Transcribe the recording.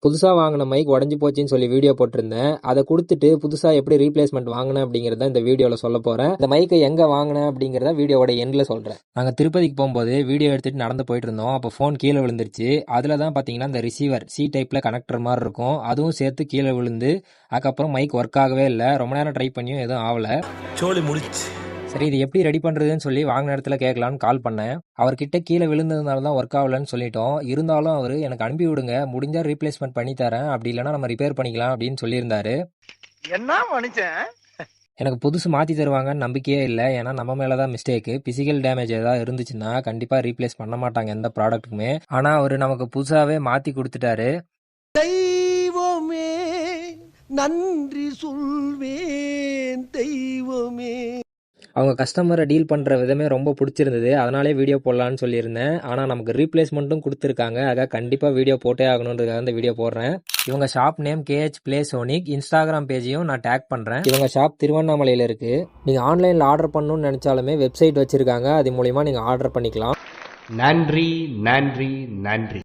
புதுசா வாங்கின மைக் உடஞ்சு போச்சுன்னு சொல்லி வீடியோ போட்டிருந்தேன். அதை கொடுத்துட்டு புதுசா எப்படி ரீப்ளேஸ்மெண்ட் வாங்கினேன் அப்படிங்கறத இந்த வீடியோல சொல்ல போறேன். இந்த மைக்கை எங்க வாங்கினேன் அப்படிங்கறத வீடியோவோட எண்ட்ல சொல்றேன். நாங்க திருப்பதிக்கு போகும்போது வீடியோ எடுத்துட்டு நடந்து போயிட்டு இருந்தோம். அப்போ போன் கீழே விழுந்துருச்சு. அதுல தான் பாத்தீங்கன்னா இந்த ரிசீவர் சி டைப்ல கனெக்டர் மாதிரி இருக்கும். அதுவும் சேர்த்து கீழே விழுந்து அதுக்கப்புறம் மைக் ஒர்க் ஆகவே இல்லை. ரொம்ப நேரம் ட்ரை பண்ணியும் எதுவும் ஆகல. சோலி முடிச்சு. சரி, இது எப்படி ரெடி பண்ணுறதுன்னு சொல்லி வாங்கின இடத்துல கேட்கலான்னு கால் பண்ணேன். அவர்கிட்ட கீழே விழுந்ததுனால தான் ஒர்க் ஆகலன்னு சொல்லிட்டோம். இருந்தாலும் அவர் எனக்கு அனுப்பி விடுங்க, முடிஞ்சா ரீப்ளேஸ்மெண்ட் பண்ணி தரேன், அப்படி இல்லைனா நம்ம ரிப்பேர் பண்ணிக்கலாம் அப்படின்னு சொல்லியிருந்தாரு. என்ன மனுஷன்? எனக்கு புதுசு மாற்றி தருவாங்கன்னு நம்பிக்கையே இல்லை. ஏன்னா நம்ம மேலே தான் மிஸ்டேக்கு. பிசிக்கல் டேமேஜ் ஏதாவது இருந்துச்சுன்னா கண்டிப்பாக ரீப்ளேஸ் பண்ண மாட்டாங்க எந்த ப்ராடக்ட்டுக்குமே. ஆனால் அவர் நமக்கு புதுசாகவே மாற்றி கொடுத்துட்டாரு. தெய்வமே நன்றி சொல்வேன் தெய்வமே. அவங்க கஸ்டமரை டீல் பண்ணுற விதமே ரொம்ப பிடிச்சிருந்தது. அதனாலே வீடியோ போடலான்னு சொல்லியிருந்தேன். ஆனால் நமக்கு ரீப்ளேஸ்மெண்ட்டும் கொடுத்துருக்காங்க. ஆக கண்டிப்பாக வீடியோ போட்டே ஆகணுன்றதுக்காக இந்த வீடியோ போடுறேன். இவங்க shop name KH Play Sonic. Instagram பேஜையும் நான் டேக் பண்ணுறேன். இவங்க ஷாப் திருவண்ணாமலையில் இருக்குது. நீங்கள் ஆன்லைனில் ஆர்டர் பண்ணணும்னு நினச்சாலுமே வெப்சைட் வச்சுருக்காங்க. அது மூலிமா நீங்கள் ஆர்டர் பண்ணிக்கலாம். நன்றி நன்றி நன்றி.